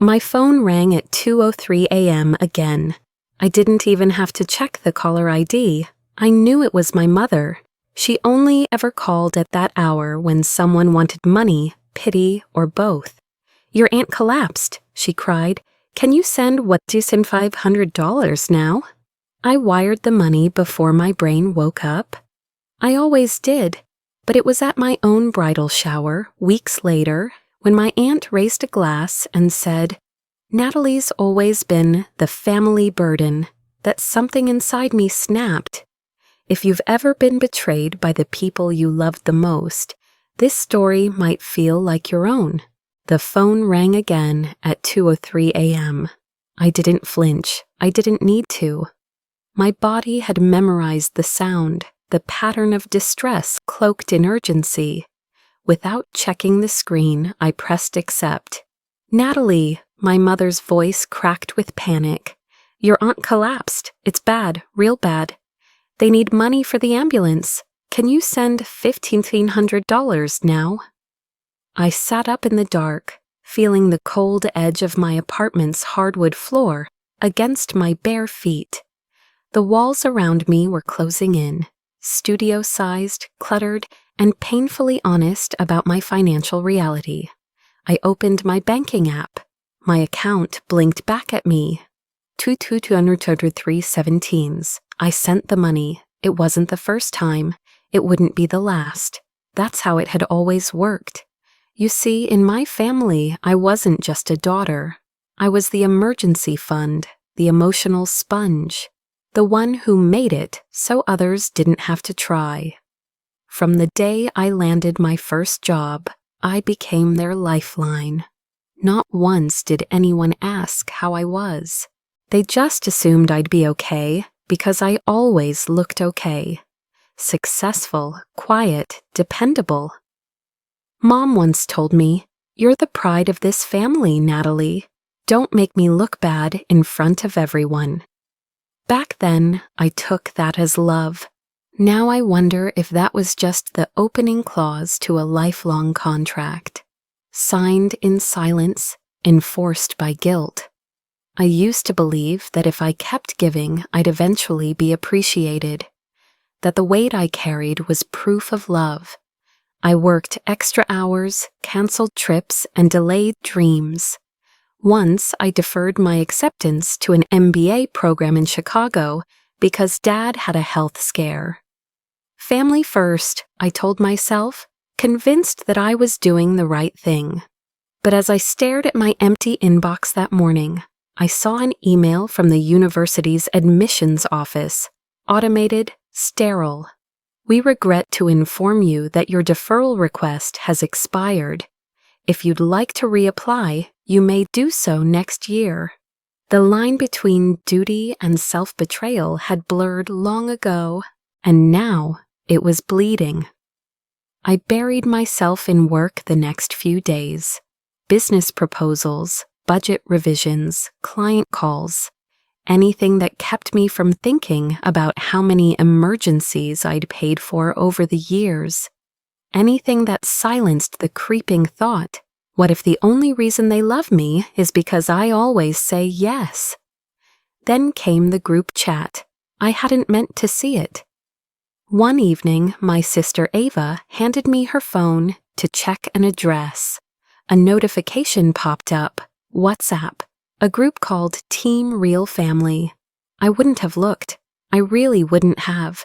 My phone rang at 2:03 a.m. again. I didn't even have to check the caller ID. I knew it was my mother. She only ever called at that hour when someone wanted money, pity, or both. "Your aunt collapsed," she cried. "Can you send $500 now?" I wired the money before my brain woke up. I always did, but it was at my own bridal shower, weeks later, when my aunt raised a glass and said, "Natalie's always been the family burden," that something inside me snapped. If you've ever been betrayed by the people you loved the most, this story might feel like your own. The phone rang again at 2:03 a.m. I didn't flinch. I didn't need to. My body had memorized the sound, the pattern of distress cloaked in urgency. Without checking the screen, I pressed accept. "Natalie," my mother's voice cracked with panic. "Your aunt collapsed. It's bad, real bad. They need money for the ambulance. Can you send $1,500 now?" I sat up in the dark, feeling the cold edge of my apartment's hardwood floor against my bare feet. The walls around me were closing in, studio-sized, cluttered, and painfully honest about my financial reality. I opened my banking app. My account blinked back at me. 2,233.17. I sent the money. It wasn't the first time. It wouldn't be the last. That's how it had always worked. You see, in my family, I wasn't just a daughter. I was the emergency fund, the emotional sponge, the one who made it so others didn't have to try. From the day I landed my first job, I became their lifeline. Not once did anyone ask how I was. They just assumed I'd be okay because I always looked okay. Successful, quiet, dependable. Mom once told me, "You're the pride of this family, Natalie. Don't make me look bad in front of everyone." Back then, I took that as love. Now I wonder if that was just the opening clause to a lifelong contract. Signed in silence, enforced by guilt. I used to believe that if I kept giving, I'd eventually be appreciated. That the weight I carried was proof of love. I worked extra hours, canceled trips, and delayed dreams. Once I deferred my acceptance to an MBA program in Chicago because Dad had a health scare. Family first, I told myself, convinced that I was doing the right thing. But as I stared at my empty inbox that morning, I saw an email from the university's admissions office, automated, sterile. "We regret to inform you that your deferral request has expired. If you'd like to reapply, you may do so next year." The line between duty and self-betrayal had blurred long ago, and now it was bleeding. I buried myself in work the next few days. Business proposals, budget revisions, client calls, anything that kept me from thinking about how many emergencies I'd paid for over the years. Anything that silenced the creeping thought, what if the only reason they love me is because I always say yes? Then came the group chat. I hadn't meant to see it. One evening, my sister Ava handed me her phone to check an address. A notification popped up. WhatsApp, a group called Team Real Family. I wouldn't have looked. I really wouldn't have.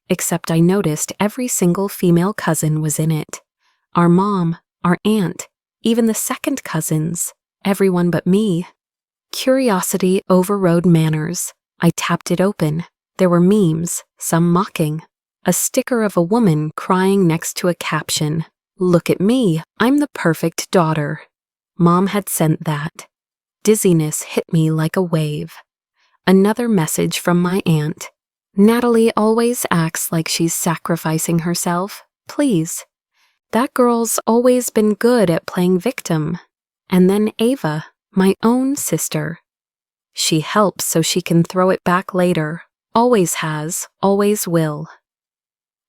Except I noticed every single female cousin was in it. Our mom, our aunt, even the second cousins, everyone but me. Curiosity overrode manners. I tapped it open. There were memes, some mocking. A sticker of a woman crying next to a caption, "Look at me, I'm the perfect daughter." Mom had sent that. Dizziness hit me like a wave. Another message from my aunt. "Natalie always acts like she's sacrificing herself. Please. That girl's always been good at playing victim." And then Ava, my own sister. "She helps so she can throw it back later. Always has, always will."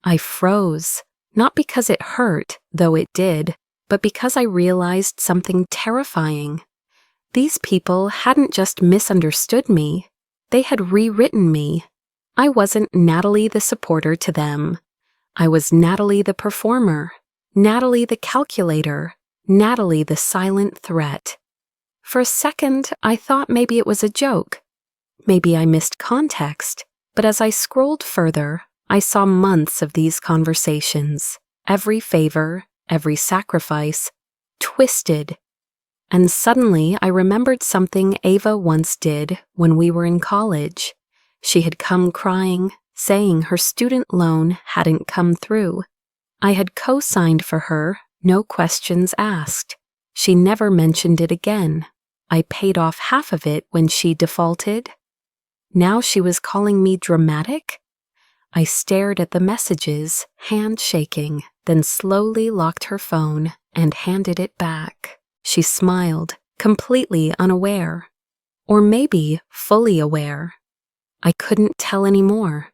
I froze, not because it hurt, though it did, but because I realized something terrifying. These people hadn't just misunderstood me, they had rewritten me. I wasn't Natalie the supporter to them. I was Natalie the performer, Natalie the calculator, Natalie the silent threat. For a second, I thought maybe it was a joke. Maybe I missed context, but as I scrolled further, I saw months of these conversations, every favor, every sacrifice, twisted. And suddenly I remembered something Ava once did when we were in college. She had come crying, saying her student loan hadn't come through. I had co-signed for her, no questions asked. She never mentioned it again. I paid off half of it when she defaulted. Now she was calling me dramatic? I stared at the messages, hand shaking, then slowly locked her phone and handed it back. She smiled, completely unaware. Or maybe fully aware. I couldn't tell anymore.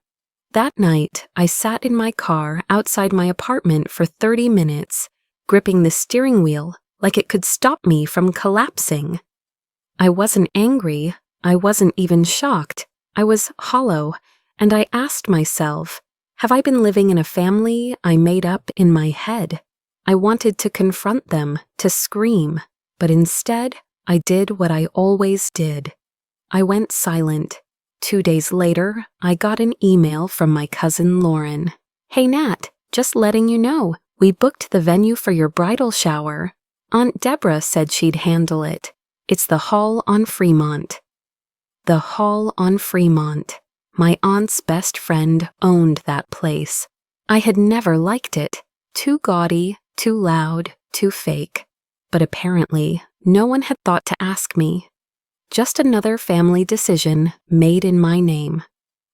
That night, I sat in my car outside my apartment for 30 minutes, gripping the steering wheel like it could stop me from collapsing. I wasn't angry, I wasn't even shocked, I was hollow, and I asked myself, have I been living in a family I made up in my head? I wanted to confront them, to scream, but instead, I did what I always did. I went silent. 2 days later, I got an email from my cousin Lauren. Hey Nat, just letting you know, we booked the venue for your bridal shower. Aunt Deborah said she'd handle it. It's the Hall on Fremont. The Hall on Fremont. My aunt's best friend owned that place. I had never liked it. Too gaudy, too loud, too fake. But apparently, no one had thought to ask me. Just another family decision made in my name.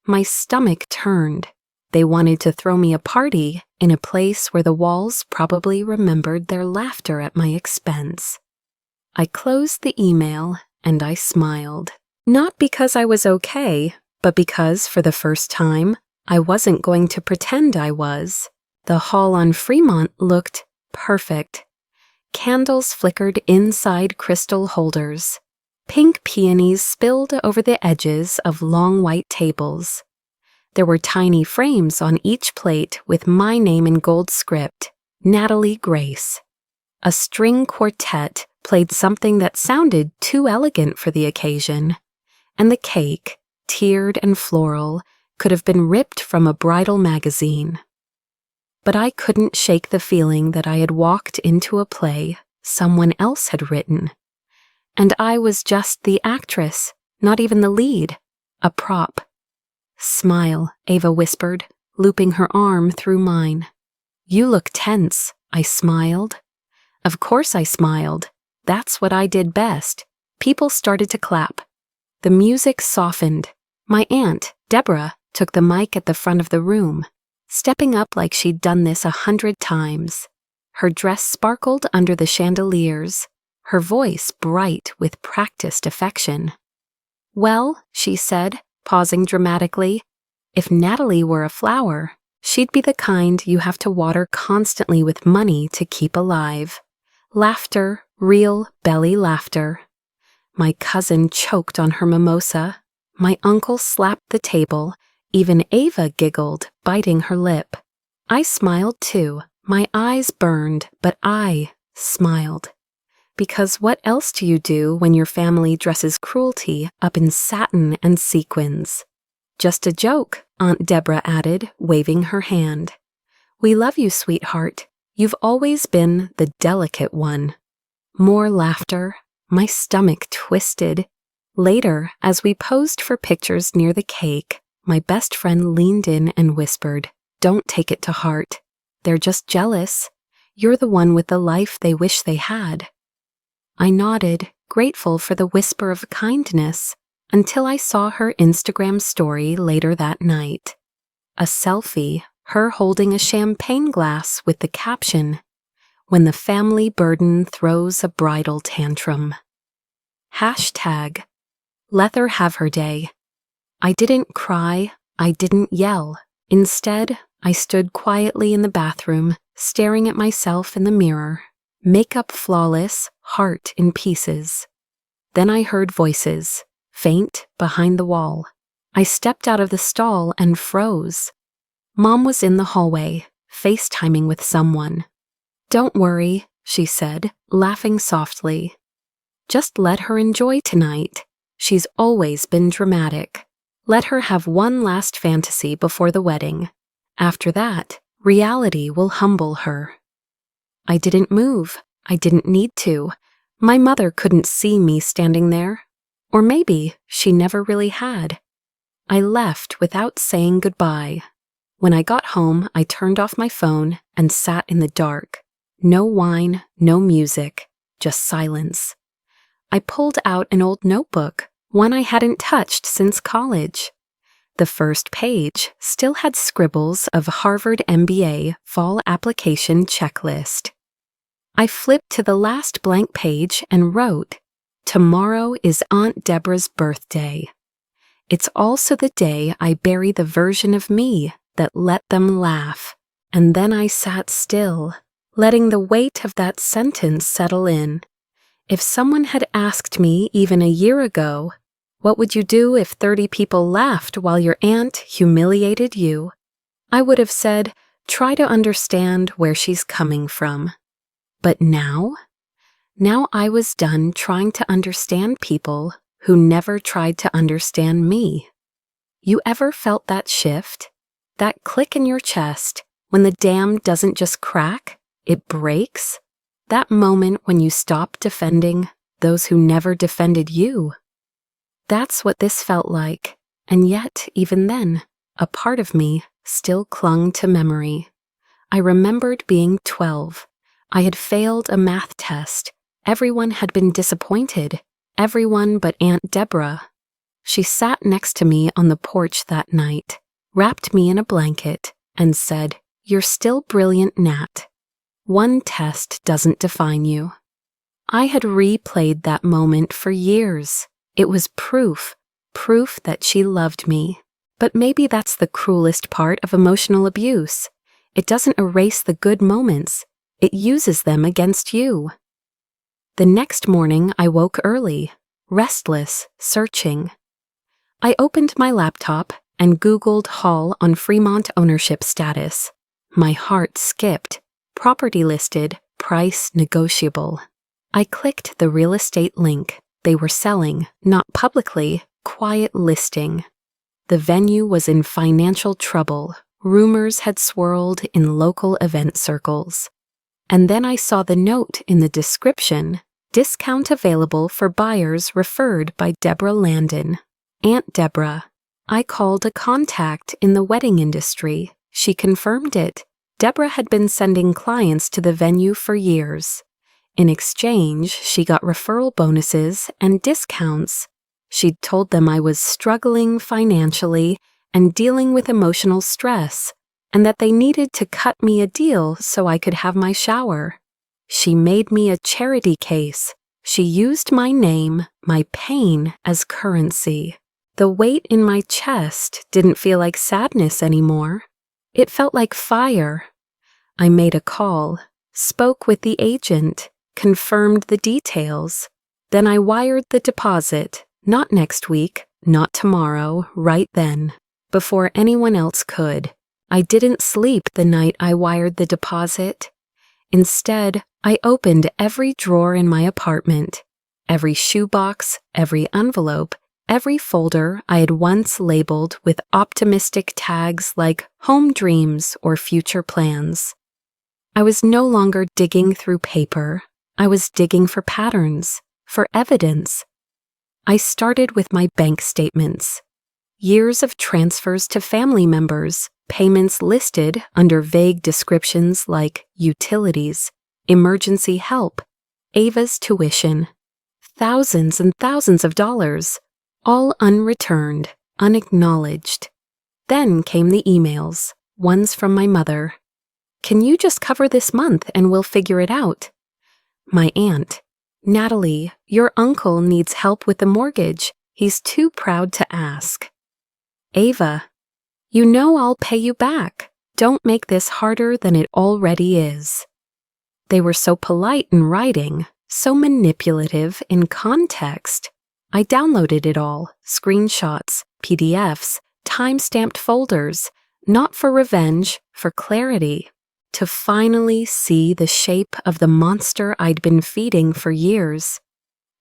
My stomach turned. They wanted to throw me a party in a place where the walls probably remembered their laughter at my expense. I closed the email and I smiled. Not because I was okay, but because for the first time, I wasn't going to pretend I was. The Hall on Fremont looked perfect. Candles flickered inside crystal holders. Pink peonies spilled over the edges of long white tables. There were tiny frames on each plate with my name in gold script, Natalie Grace. A string quartet played something that sounded too elegant for the occasion, and the cake, tiered and floral, could have been ripped from a bridal magazine. But I couldn't shake the feeling that I had walked into a play someone else had written. And I was just the actress, not even the lead, a prop. Smile, Ava whispered, looping her arm through mine. You look tense, I smiled. Of course I smiled. That's what I did best. People started to clap. The music softened. My aunt, Deborah, took the mic at the front of the room, stepping up like she'd done this 100 times. Her dress sparkled under the chandeliers, her voice bright with practiced affection. Well, she said, pausing dramatically, if Natalie were a flower, she'd be the kind you have to water constantly with money to keep alive. Laughter, real belly laughter. My cousin choked on her mimosa. My uncle slapped the table. Even Ava giggled, biting her lip. I smiled too. My eyes burned, but I smiled. Because what else do you do when your family dresses cruelty up in satin and sequins? Just a joke, Aunt Deborah added, waving her hand. We love you, sweetheart. You've always been the delicate one. More laughter. My stomach twisted. Later, as we posed for pictures near the cake, my best friend leaned in and whispered, Don't take it to heart. They're just jealous. You're the one with the life they wish they had. I nodded, grateful for the whisper of kindness, until I saw her Instagram story later that night. A selfie, her holding a champagne glass with the caption, When the family burden throws a bridal tantrum. Hashtag, let her have her day. I didn't cry, I didn't yell. Instead, I stood quietly in the bathroom, staring at myself in the mirror, makeup flawless, heart in pieces. Then I heard voices, faint, behind the wall. I stepped out of the stall and froze. Mom was in the hallway, FaceTiming with someone. "Don't worry," she said, laughing softly. "Just let her enjoy tonight. She's always been dramatic. Let her have one last fantasy before the wedding. After that, reality will humble her." I didn't move. I didn't need to. My mother couldn't see me standing there. Or maybe she never really had. I left without saying goodbye. When I got home, I turned off my phone and sat in the dark. No wine, no music, just silence. I pulled out an old notebook, one I hadn't touched since college. The first page still had scribbles of Harvard MBA fall application checklist. I flipped to the last blank page and wrote, "Tomorrow is Aunt Deborah's birthday. It's also the day I bury the version of me that let them laugh." And then I sat still, letting the weight of that sentence settle in. If someone had asked me even a year ago, "What would you do if 30 people laughed while your aunt humiliated you?" I would have said, "Try to understand where she's coming from." But now I was done trying to understand people who never tried to understand me. You ever felt that shift? That click in your chest when the dam doesn't just crack, it breaks? That moment when you stop defending those who never defended you? That's what this felt like, and yet, even then, a part of me still clung to memory. I remembered being 12. I had failed a math test. Everyone had been disappointed. Everyone but Aunt Deborah. She sat next to me on the porch that night, wrapped me in a blanket, and said, "You're still brilliant, Nat. One test doesn't define you." I had replayed that moment for years. It was proof that she loved me. But maybe that's the cruelest part of emotional abuse. It doesn't erase the good moments. It uses them against you. The next morning, I woke early, restless, searching. I opened my laptop and Googled Hall on Fremont ownership status. My heart skipped. Property listed, price negotiable. I clicked the real estate link. They were selling, not publicly, quiet listing. The venue was in financial trouble. Rumors had swirled in local event circles. And then I saw the note in the description, "Discount available for buyers referred by Deborah Landon." Aunt Deborah. I called a contact in the wedding industry. She confirmed it. Deborah had been sending clients to the venue for years. In exchange, she got referral bonuses and discounts. She'd told them I was struggling financially and dealing with emotional stress, and that they needed to cut me a deal so I could have my shower. She made me a charity case. She used my name, my pain, as currency. The weight in my chest didn't feel like sadness anymore. It felt like fire. I made a call, spoke with the agent, confirmed the details. Then I wired the deposit, not next week, not tomorrow, right then, before anyone else could. I didn't sleep the night I wired the deposit. Instead, I opened every drawer in my apartment, every shoebox, every envelope, every folder I had once labeled with optimistic tags like home dreams or future plans. I was no longer digging through paper. I was digging for patterns, for evidence. I started with my bank statements. Years of transfers to family members, payments listed under vague descriptions like utilities, emergency help, Ava's tuition. Thousands and thousands of dollars, all unreturned, unacknowledged. Then came the emails, ones from my mother. "Can you just cover this month and we'll figure it out?" My aunt. "Natalie, your uncle needs help with the mortgage. He's too proud to ask." Ava. "You know I'll pay you back. Don't make this harder than it already is." They were so polite in writing, So manipulative in context. I downloaded it all, screenshots, PDFs, time-stamped folders, not for revenge, for clarity, to finally see the shape of the monster I'd been feeding for years.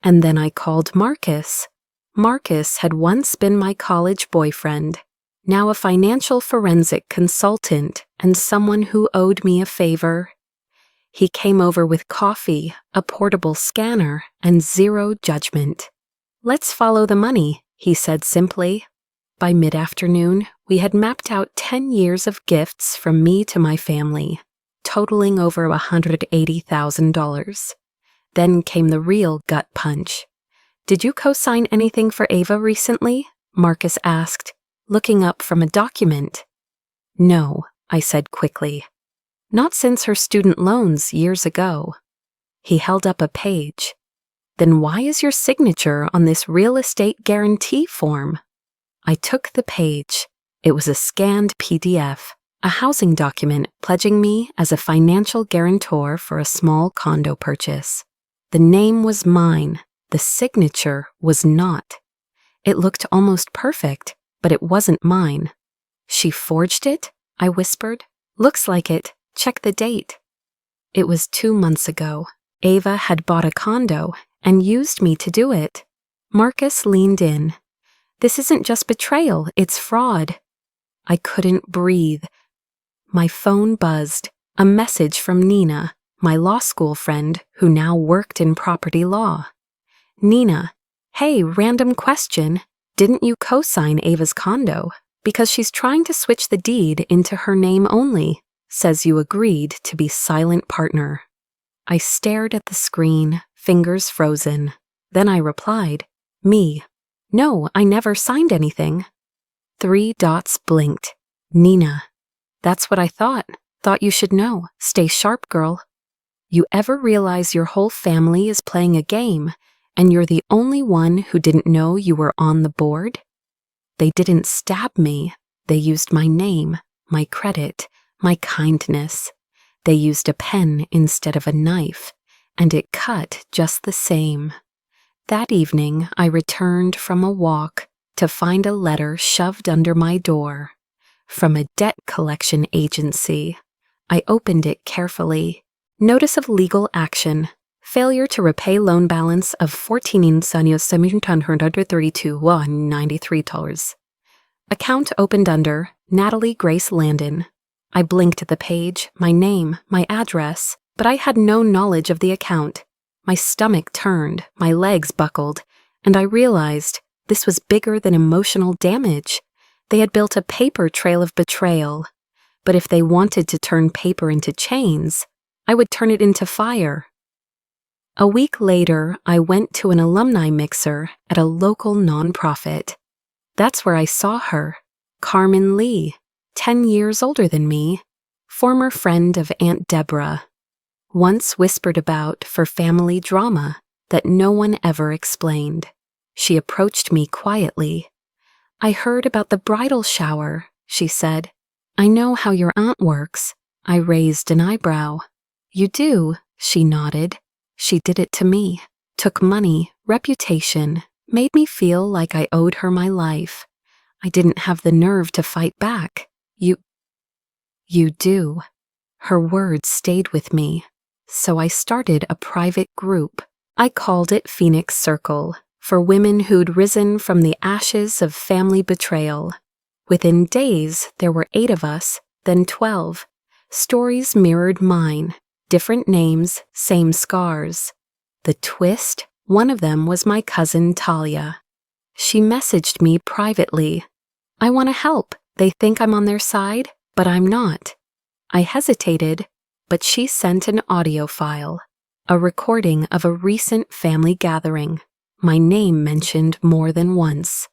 And then I called Marcus. Marcus had once been my college boyfriend, now a financial forensic consultant and someone who owed me a favor. He came over with coffee, a portable scanner, and zero judgment. "Let's follow the money," he said simply. By mid-afternoon, we had mapped out 10 years of gifts from me to my family, totaling over $180,000. Then came the real gut punch. "Did you co-sign anything for Ava recently?" Marcus asked, looking up from a document. "No," I said quickly. "Not since her student loans years ago." He held up a page. "Then why is your signature on this real estate guarantee form?" I took the page. It was a scanned PDF, a housing document pledging me as a financial guarantor for a small condo purchase. The name was mine. The signature was not. It looked almost perfect, but it wasn't mine. "She forged it?" I whispered. "Looks like it. Check the date." It was 2 months ago. Ava had bought a condo and used me to do it. Marcus leaned in. "This isn't just betrayal, it's fraud." I couldn't breathe. My phone buzzed. A message from Nina, my law school friend who now worked in property law. "Nina, hey, random question. Didn't you co-sign Ava's condo? Because she's trying to switch the deed into her name only. Says you agreed to be silent partner." I stared at the screen, fingers frozen. Then I replied, "Me. No, I never signed anything." 3 dots blinked. "Nina. That's what I thought. Thought you should know. Stay sharp, girl. You ever realize your whole family is playing a game, and you're the only one who didn't know you were on the board? They didn't stab me. They used my name, my credit, my kindness. They used a pen instead of a knife, and it cut just the same." That evening, I returned from a walk to find a letter shoved under my door. From a debt collection agency. I opened it carefully. Notice of legal action. Failure to repay loan balance of $14,732.93. Account opened under Natalie Grace Landon. I blinked at the page, my name, my address, but I had no knowledge of the account. My stomach turned, my legs buckled, and I realized this was bigger than emotional damage. They had built a paper trail of betrayal. But if they wanted to turn paper into chains, I would turn it into fire. A week later, I went to an alumni mixer at a local nonprofit. That's where I saw her, Carmen Lee, 10 years older than me, former friend of Aunt Deborah, once whispered about for family drama that no one ever explained. She approached me quietly. "I heard about the bridal shower," she said. "I know how your aunt works." I raised an eyebrow. "You do?" She nodded. "She did it to me. Took money, reputation, made me feel like I owed her my life. I didn't have the nerve to fight back. You do." Her words stayed with me. So I started a private group. I called it Phoenix Circle, for women who'd risen from the ashes of family betrayal. Within days, there were 8 of us, then 12. Stories mirrored mine, different names, same scars. The twist, one of them was my cousin Talia. She messaged me privately. "I want to help. They think I'm on their side, but I'm not." I hesitated, but she sent an audio file, a recording of a recent family gathering. My name mentioned more than once.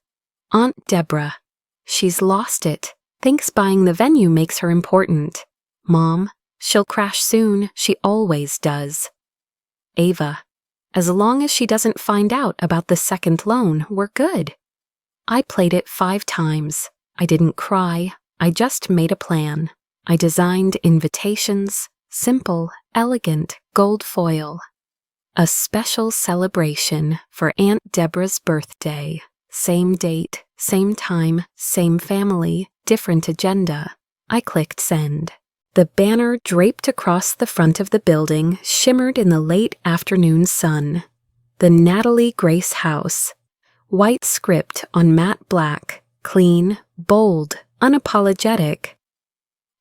Aunt Deborah. She's lost it. Thinks buying the venue makes her important. Mom. She'll crash soon. She always does. Ava. As long as she doesn't find out about the second loan, we're good. I played it 5 times. I didn't cry. I just made a plan. I designed invitations, simple, elegant, gold foil. A special celebration for Aunt Deborah's birthday. Same date, same time, same family, different agenda. I clicked send. The banner draped across the front of the building shimmered in the late afternoon sun. The Natalie Grace House. White script on matte black, clean, bold, unapologetic.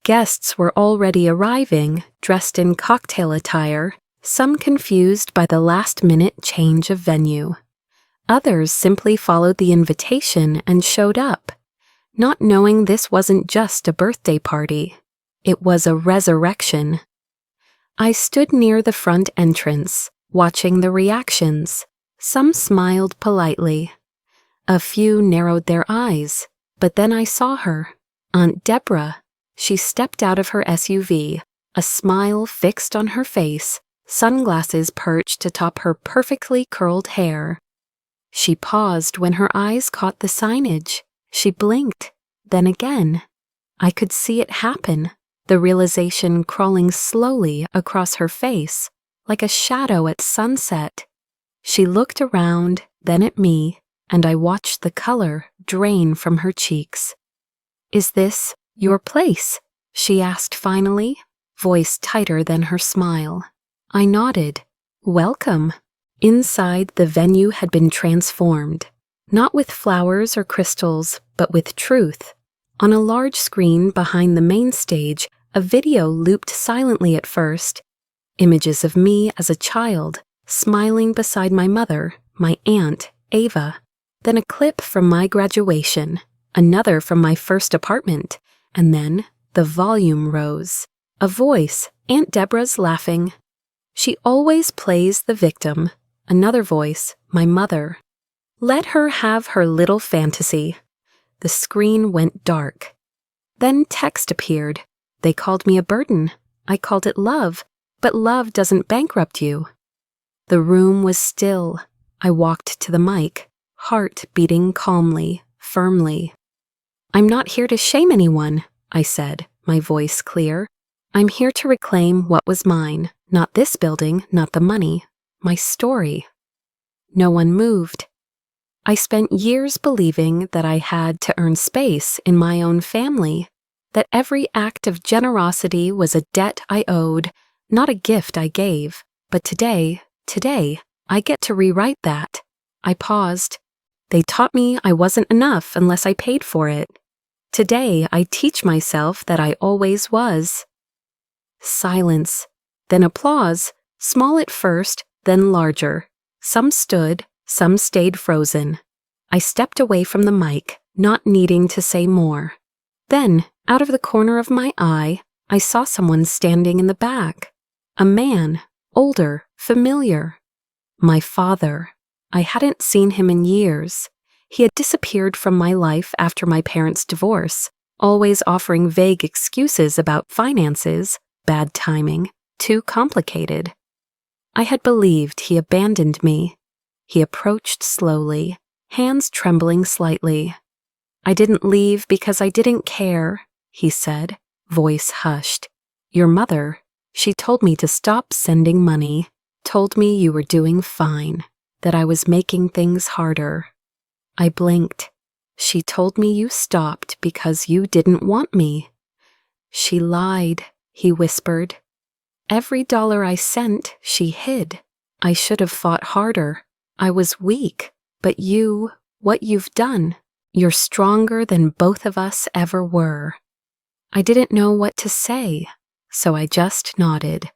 Guests were already arriving, dressed in cocktail attire, some confused by the last-minute change of venue. Others simply followed the invitation and showed up, not knowing this wasn't just a birthday party. It was a resurrection. I stood near the front entrance, watching the reactions. Some smiled politely. A few narrowed their eyes, but then I saw her, Aunt Deborah. She stepped out of her SUV, a smile fixed on her face, sunglasses perched atop her perfectly curled hair. She paused when her eyes caught the signage. She blinked, then again. I could see it happen, the realization crawling slowly across her face, like a shadow at sunset. She looked around, then at me, and I watched the color drain from her cheeks. "Is this your place?" she asked finally, voice tighter than her smile. I nodded. "Welcome." Inside, the venue had been transformed, not with flowers or crystals, but with truth. On a large screen behind the main stage, a video looped silently at first. Images of me as a child, smiling beside my mother, my aunt, Ava. Then a clip from my graduation, another from my first apartment, and then the volume rose. A voice, Aunt Deborah's, laughing. "She always plays the victim." Another voice, my mother. "Let her have her little fantasy." The screen went dark. Then text appeared. They called me a burden. I called it love, but love doesn't bankrupt you. The room was still. I walked to the mic, heart beating calmly, firmly. "I'm not here to shame anyone," I said, my voice clear. "I'm here to reclaim what was mine, not this building, not the money, my story." No one moved. I spent years believing that I had to earn space in my own family, that every act of generosity was a debt I owed, not a gift I gave. But today, I get to rewrite that. I paused. They taught me I wasn't enough unless I paid for it. Today, I teach myself that I always was. Silence, then applause, small at first, then larger. Some stood, some stayed frozen. I stepped away from the mic, not needing to say more. Then, out of the corner of my eye, I saw someone standing in the back. A man, older, familiar. My father. I hadn't seen him in years. He had disappeared from my life after my parents' divorce, always offering vague excuses about finances, bad timing, too complicated. I had believed he abandoned me. He approached slowly, hands trembling slightly. "I didn't leave because I didn't care," he said, voice hushed. "Your mother, she told me to stop sending money, told me you were doing fine, that I was making things harder." I blinked. "She told me you stopped because you didn't want me." "She lied," he whispered. "Every dollar I sent, she hid. I should have fought harder. I was weak, but what you've done, you're stronger than both of us ever were." I didn't know what to say, so I just nodded.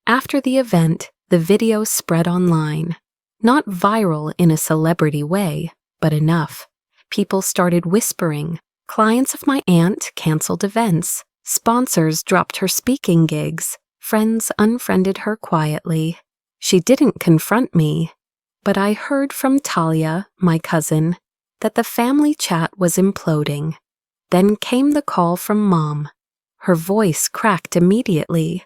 After the event, the video spread online. Not viral in a celebrity way, but enough. People started whispering. Clients of my aunt canceled events. Sponsors dropped her speaking gigs. Friends unfriended her quietly. She didn't confront me. But I heard from Talia, my cousin, that the family chat was imploding. Then came the call from Mom. Her voice cracked immediately.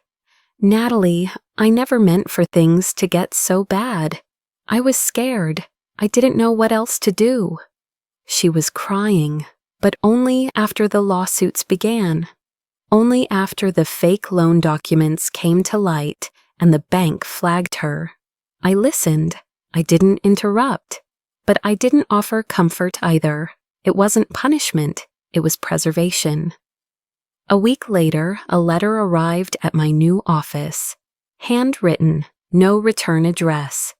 "Natalie, I never meant for things to get so bad. I was scared. I didn't know what else to do." She was crying, but only after the lawsuits began. Only after the fake loan documents came to light and the bank flagged her. I listened. I didn't interrupt. But I didn't offer comfort either. It wasn't punishment. It was preservation. A week later, a letter arrived at my new office. Handwritten, no return address.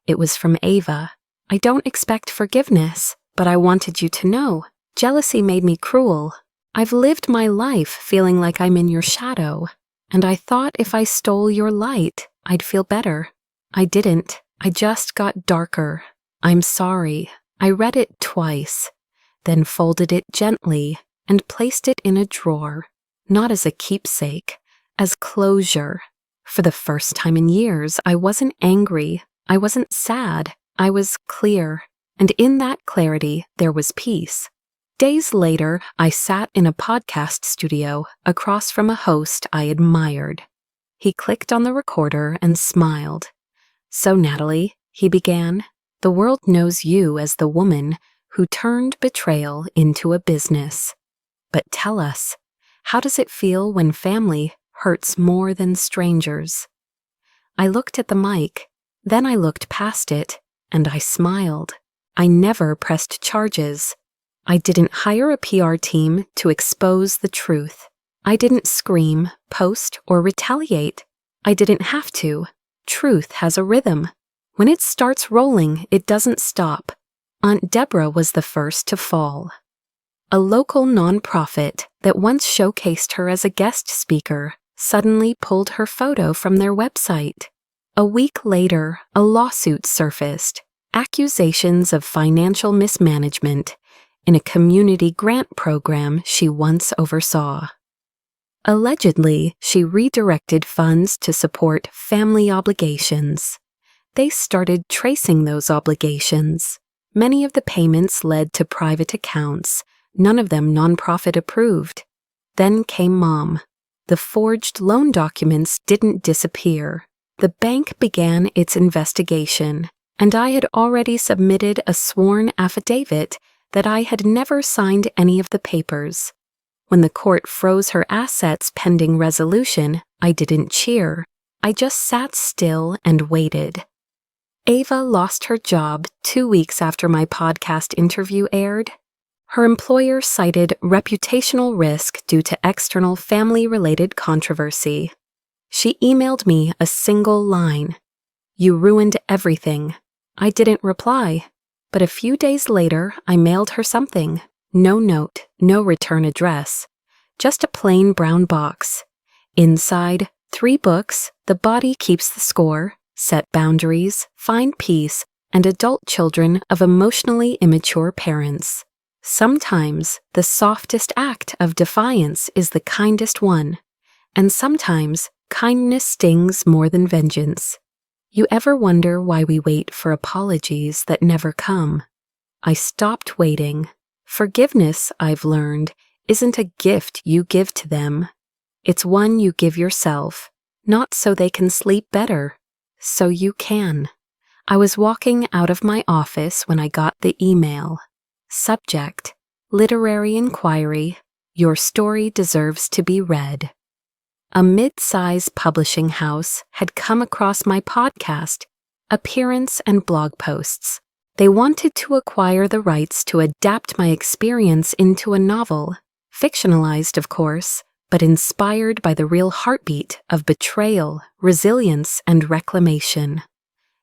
It was from Ava. I don't expect forgiveness, but I wanted you to know. Jealousy made me cruel. I've lived my life feeling like I'm in your shadow, and I thought if I stole your light, I'd feel better. I didn't. I just got darker. I'm sorry. I read it twice, then folded it gently and placed it in a drawer, not as a keepsake, as closure. For the first time in years, I wasn't angry. I wasn't sad. I was clear, and in that clarity, there was peace. Days later, I sat in a podcast studio across from a host I admired. He clicked on the recorder and smiled. "So, Natalie," he began, "the world knows you as the woman who turned betrayal into a business. But tell us, how does it feel when family hurts more than strangers?" I looked at the mic, then I looked past it, and I smiled. I never pressed charges. I didn't hire a PR team to expose the truth. I didn't scream, post, or retaliate. I didn't have to. Truth has a rhythm. When it starts rolling, it doesn't stop. Aunt Deborah was the first to fall. A local nonprofit that once showcased her as a guest speaker suddenly pulled her photo from their website. A week later, a lawsuit surfaced, accusations of financial mismanagement in a community grant program she once oversaw. Allegedly, she redirected funds to support family obligations. They started tracing those obligations. Many of the payments led to private accounts, none of them nonprofit approved. Then came Mom. The forged loan documents didn't disappear. The bank began its investigation, and I had already submitted a sworn affidavit that I had never signed any of the papers. When the court froze her assets pending resolution, I didn't cheer. I just sat still and waited. Ava lost her job 2 weeks after my podcast interview aired. Her employer cited reputational risk due to external family-related controversy. She emailed me a single line. "You ruined everything." I didn't reply, but a few days later I mailed her something. No note, no return address, just a plain brown box. Inside, 3 books, The Body Keeps the Score, Set Boundaries, Find Peace, and Adult Children of Emotionally Immature Parents. Sometimes the softest act of defiance is the kindest one, and sometimes kindness stings more than vengeance. You ever wonder why we wait for apologies that never come? I stopped waiting. Forgiveness, I've learned, isn't a gift you give to them. It's one you give yourself, not so they can sleep better, so you can. I was walking out of my office when I got the email. Subject: Literary Inquiry. Your story deserves to be read. A mid-size publishing house had come across my podcast, appearance, and blog posts. They wanted to acquire the rights to adapt my experience into a novel, fictionalized, of course, but inspired by the real heartbeat of betrayal, resilience, and reclamation.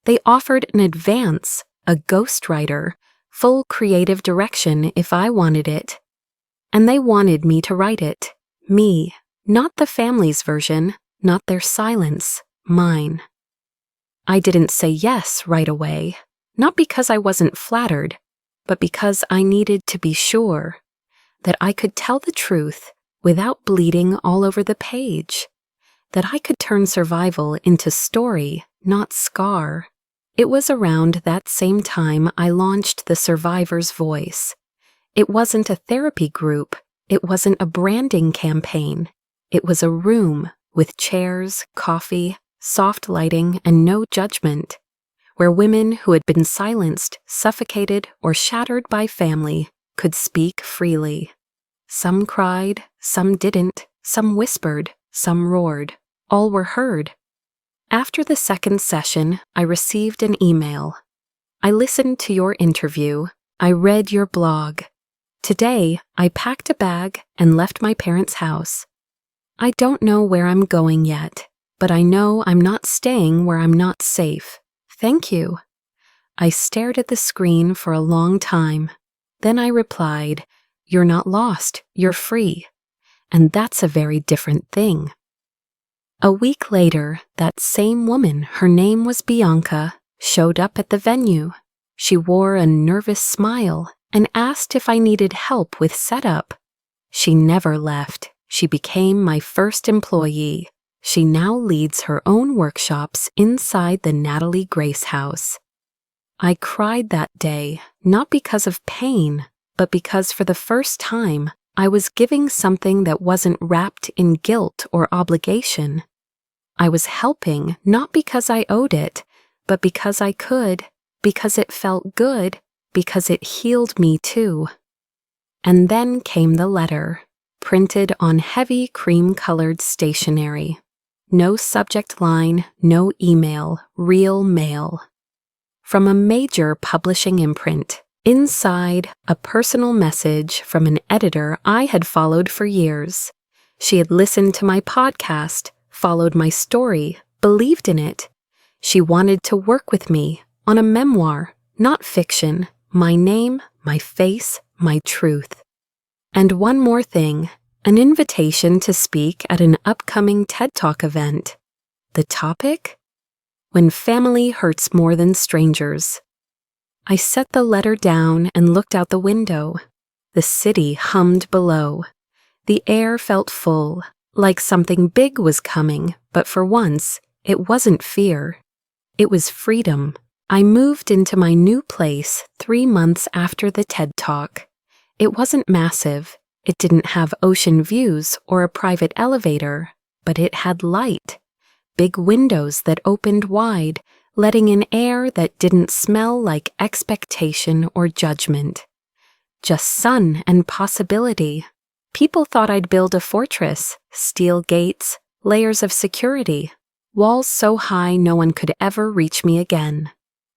They offered an advance, a ghostwriter, full creative direction if I wanted it. And they wanted me to write it. Me. Not the family's version, not their silence, mine. I didn't say yes right away, not because I wasn't flattered, but because I needed to be sure that I could tell the truth without bleeding all over the page, that I could turn survival into story, not scar. It was around that same time I launched The Survivor's Voice. It wasn't a therapy group, it wasn't a branding campaign. It was a room with chairs, coffee, soft lighting, and no judgment, where women who had been silenced, suffocated, or shattered by family could speak freely. Some cried, some didn't, some whispered, some roared. All were heard. After the second session, I received an email. I listened to your interview. I read your blog. Today, I packed a bag and left my parents' house. I don't know where I'm going yet, but I know I'm not staying where I'm not safe. Thank you. I stared at the screen for a long time. Then I replied, "You're not lost, you're free." And that's a very different thing. A week later, that same woman, her name was Bianca, showed up at the venue. She wore a nervous smile and asked if I needed help with setup. She never left. She became my first employee. She now leads her own workshops inside the Natalie Grace house. I cried that day, not because of pain, but because for the first time, I was giving something that wasn't wrapped in guilt or obligation. I was helping not because I owed it, but because I could, because it felt good, because it healed me too. And then came the letter, printed on heavy cream-colored stationery. No subject line, no email, real mail. From a major publishing imprint. Inside, a personal message from an editor I had followed for years. She had listened to my podcast, followed my story, believed in it. She wanted to work with me on a memoir, not fiction, my name, my face, my truth. And one more thing, an invitation to speak at an upcoming TED Talk event. The topic? When family hurts more than strangers. I set the letter down and looked out the window. The city hummed below. The air felt full, like something big was coming, but for once, it wasn't fear. It was freedom. I moved into my new place 3 months after the TED Talk. It wasn't massive. It didn't have ocean views or a private elevator, but it had light. Big windows that opened wide, letting in air that didn't smell like expectation or judgment. Just sun and possibility. People thought I'd build a fortress, steel gates, layers of security, walls so high no one could ever reach me again.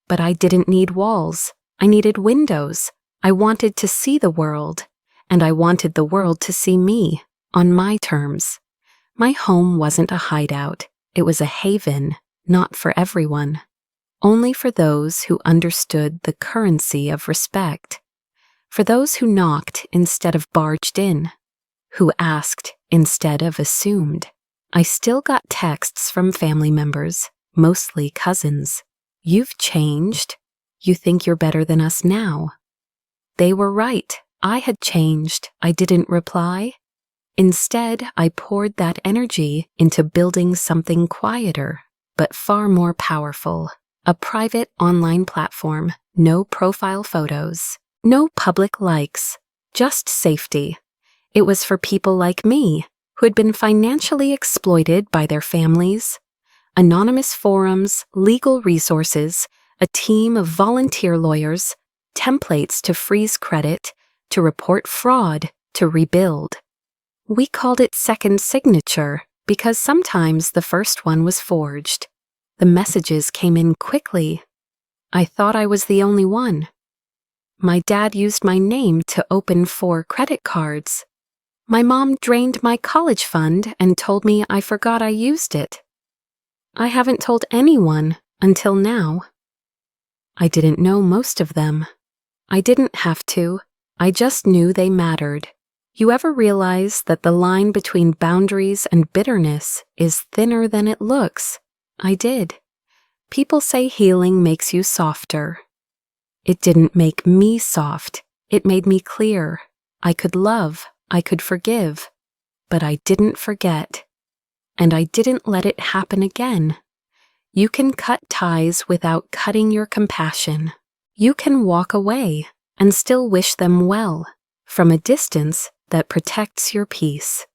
But I didn't need walls. I needed windows. I wanted to see the world, and I wanted the world to see me, on my terms. My home wasn't a hideout. It was a haven, not for everyone. Only for those who understood the currency of respect. For those who knocked instead of barged in. Who asked instead of assumed. I still got texts from family members, mostly cousins. "You've changed. You think you're better than us now." They were right. I had changed. I didn't reply. Instead, I poured that energy into building something quieter, but far more powerful. A private online platform, no profile photos, no public likes, just safety. It was for people like me, who had been financially exploited by their families. Anonymous forums, legal resources, a team of volunteer lawyers, templates to freeze credit, to report fraud, to rebuild. We called it second signature because sometimes the first one was forged. The messages came in quickly. I thought I was the only one. My dad used my name to open 4 credit cards. My mom drained my college fund and told me I forgot I used it. I haven't told anyone until now. I didn't know most of them. I didn't have to. I just knew they mattered. You ever realize that the line between boundaries and bitterness is thinner than it looks? I did. People say healing makes you softer. It didn't make me soft. It made me clear. I could love. I could forgive. But I didn't forget. And I didn't let it happen again. You can cut ties without cutting your compassion. You can walk away and still wish them well, from a distance that protects your peace.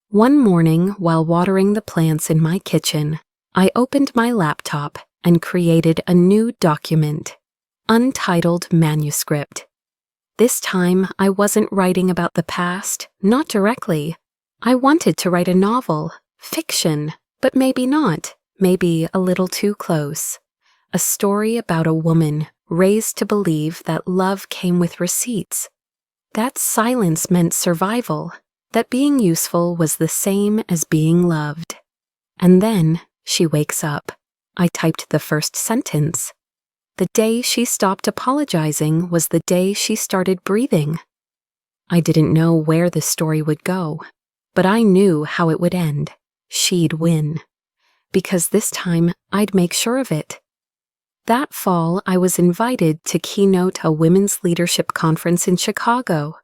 One morning, while watering the plants in my kitchen, I opened my laptop and created a new document, untitled manuscript. This time, I wasn't writing about the past, not directly. I wanted to write a novel, fiction, but maybe not. maybe a little too close. A story about a woman raised to believe that love came with receipts, that silence meant survival, that being useful was the same as being loved. And then she wakes up. I typed the first sentence. The day she stopped apologizing was the day she started breathing. I didn't know where the story would go, but I knew how it would end. She'd win. Because this time, I'd make sure of it. That fall, I was invited to keynote a women's leadership conference in Chicago.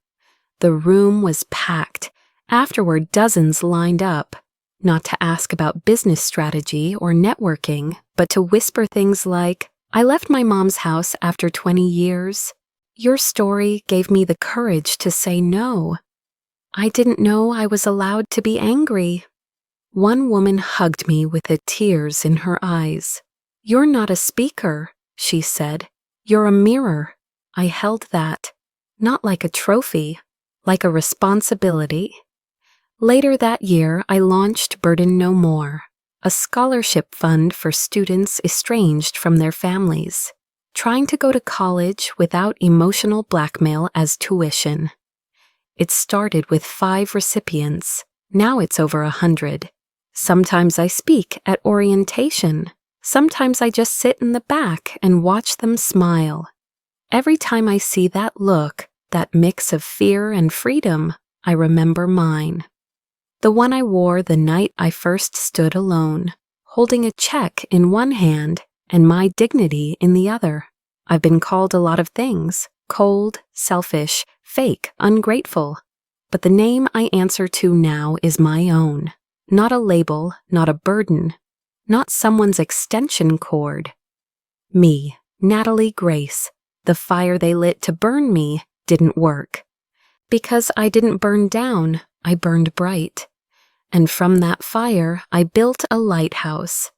The room was packed. Afterward, dozens lined up, not to ask about business strategy or networking, but to whisper things like, "I left my mom's house after 20 years. Your story gave me the courage to say no. I didn't know I was allowed to be angry." One woman hugged me with the tears in her eyes. "You're not a speaker," she said. "You're a mirror." I held that, not like a trophy, like a responsibility. Later that year, I launched Burden No More, a scholarship fund for students estranged from their families, trying to go to college without emotional blackmail as tuition. It started with 5 recipients. Now it's over 100. Sometimes I speak at orientation. Sometimes I just sit in the back and watch them smile. Every time I see that look, that mix of fear and freedom, I remember mine. The one I wore the night I first stood alone, holding a check in one hand and my dignity in the other. I've been called a lot of things: cold, selfish, fake, ungrateful. But the name I answer to now is my own. Not a label, not a burden, not someone's extension cord. Me, Natalie Grace. The fire they lit to burn me didn't work. Because I didn't burn down, I burned bright. And from that fire, I built a lighthouse,